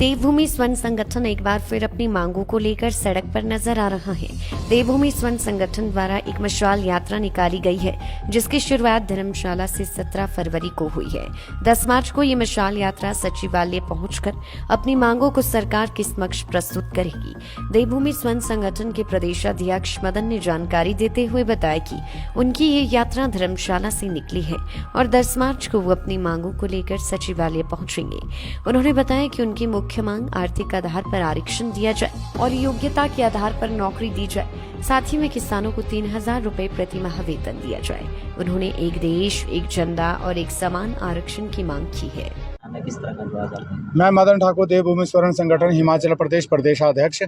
देवभूमि स्वर्ण संगठन एक बार फिर अपनी मांगों को लेकर सड़क पर नजर आ रहा है। देवभूमि स्वर्ण संगठन द्वारा एक मशाल यात्रा निकाली गई है, जिसकी शुरुआत धर्मशाला से 17 फरवरी को हुई है। 10 मार्च को ये मशाल यात्रा सचिवालय पहुंचकर अपनी मांगों को सरकार के समक्ष प्रस्तुत करेगी। देवभूमि स्वर्ण संगठन के प्रदेशाध्यक्ष मदन ने जानकारी देते हुए बताया कि उनकी ये यात्रा धर्मशाला से निकली है और 10 मार्च को वो अपनी मांगों को लेकर सचिवालय पहुंचेंगे। उन्होंने बताया कि उनकी मुख्य मांग आर्थिक आधार पर आरक्षण दिया जाए और योग्यता के आधार पर नौकरी दी जाए। साथ ही में किसानों को 3000 रुपए प्रति माह वेतन दिया जाए। उन्होंने एक देश, एक झंडा और एक समान आरक्षण की मांग की है। किस तरह का जुड़ा करते हैं? मैं मदन ठाकुर, देवभूमि स्वर्ण संगठन हिमाचल प्रदेश प्रदेशाध्यक्ष।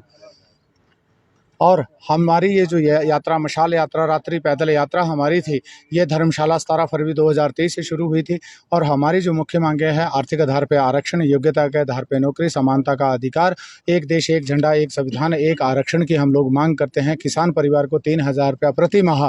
और हमारी ये जो यात्रा, मशाल यात्रा, रात्रि पैदल यात्रा हमारी थी, ये धर्मशाला 17 फरवरी 2023 से शुरू हुई थी। और हमारी जो मुख्य मांगें हैं, आर्थिक आधार पर आरक्षण, योग्यता के आधार पर नौकरी, समानता का अधिकार, एक देश एक झंडा, एक संविधान, एक आरक्षण की हम लोग मांग करते हैं। किसान परिवार को 3000 रुपया प्रति माह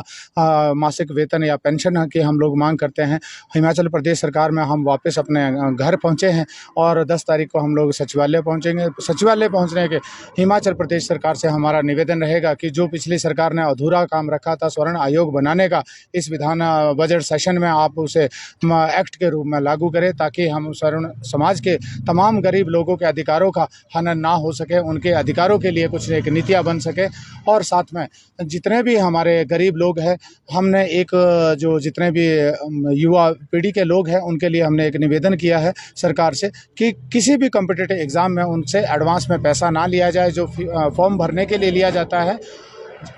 मासिक वेतन या पेंशन की हम लोग मांग करते हैं। हिमाचल प्रदेश सरकार में हम वापस अपने घर पहुँचे हैं और 10 तारीख को हम लोग सचिवालय पहुँचेंगे। सचिवालय पहुँचने के हिमाचल प्रदेश सरकार से हमारा निवेदन रहेगा कि जो पिछली सरकार ने अधूरा काम रखा था स्वर्ण आयोग बनाने का, इस विधान बजट सेशन में आप उसे एक्ट के रूप में लागू करें, ताकि हम स्वर्ण समाज के तमाम गरीब लोगों के अधिकारों का हनन ना हो सके, उनके अधिकारों के लिए कुछ एक नीतियाँ बन सके। और साथ में जितने भी हमारे गरीब लोग हैं, हमने एक जो जितने भी युवा पीढ़ी के लोग हैं, उनके लिए हमने एक निवेदन किया है सरकार से कि किसी भी कॉम्पिटिटिव एग्ज़ाम में उनसे एडवांस में पैसा ना लिया जाए। जो फॉर्म भरने के लिए लिया जाता है,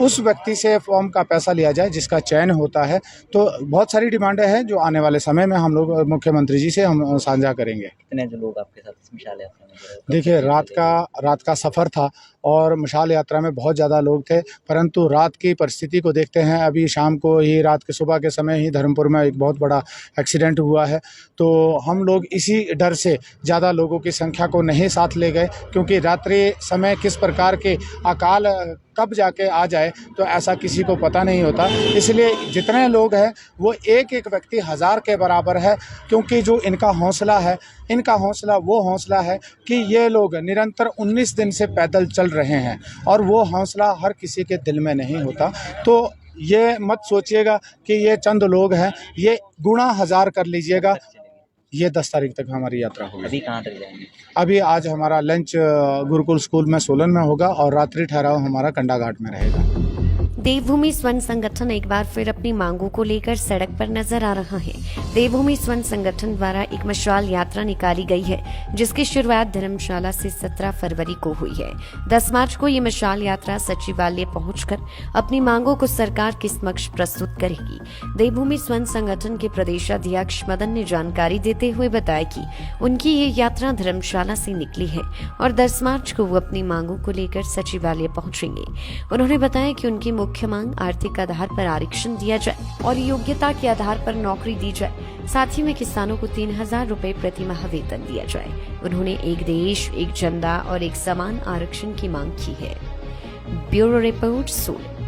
उस व्यक्ति से फॉर्म का पैसा लिया जाए जिसका चयन होता है। तो बहुत सारी डिमांडें हैं जो आने वाले समय में हम लोग मुख्यमंत्री जी से हम साझा करेंगे। कितने जो लोग आपके साथ इस मशाल यात्रा में जुड़े? देखिए, रात का सफ़र था और मशाल यात्रा में बहुत ज़्यादा लोग थे, परंतु रात की परिस्थिति को देखते हैं, अभी शाम को ही, रात के सुबह के समय ही धर्मपुर में एक बहुत बड़ा एक्सीडेंट हुआ है। तो हम लोग इसी डर से ज़्यादा लोगों की संख्या को नहीं साथ ले गए, क्योंकि रात्रि समय किस प्रकार के अकाल कब जाके आ जाए तो ऐसा किसी को पता नहीं होता। इसलिए जितने लोग हैं वो एक एक व्यक्ति 1000 के बराबर है, क्योंकि जो इनका हौसला है, इनका हौसला वो हौसला है कि ये लोग निरंतर 19 दिन से पैदल चल रहे हैं और वो हौसला हर किसी के दिल में नहीं होता। तो ये मत सोचिएगा कि ये चंद लोग हैं, ये गुणा 1000 कर लीजिएगा। ये 10 तारीख तक हमारी यात्रा होगी। अभी कहाँ तक जाएंगे? अभी आज हमारा लंच गुरुकुल स्कूल में सोलन में होगा और रात्रि ठहराव हमारा कंडा घाट में रहेगा। देवभूमि स्वर्ण संगठन एक बार फिर अपनी मांगों को लेकर सड़क पर नजर आ रहा है। देवभूमि स्वर्ण संगठन द्वारा एक मशाल यात्रा निकाली गई है, जिसकी शुरुआत धर्मशाला से 17 फरवरी को हुई है। 10 मार्च को ये मशाल यात्रा सचिवालय पहुंचकर अपनी मांगों को सरकार के समक्ष प्रस्तुत करेगी। देवभूमि स्वर्ण संगठन के प्रदेशाध्यक्ष मदन ने जानकारी देते हुए बताया कि उनकी ये यात्रा धर्मशाला से निकली है और 10 मार्च को वो अपनी मांगों को लेकर सचिवालय पहुंचेंगे। उन्होंने बताया कि उनकी मुख्य मांग आर्थिक आधार पर आरक्षण दिया जाए और योग्यता के आधार पर नौकरी दी जाए। साथ ही में किसानों को 3000 रुपए प्रति माह वेतन दिया जाए। उन्होंने एक देश, एक झंडा और एक समान आरक्षण की मांग की है। Bureau report, Solan.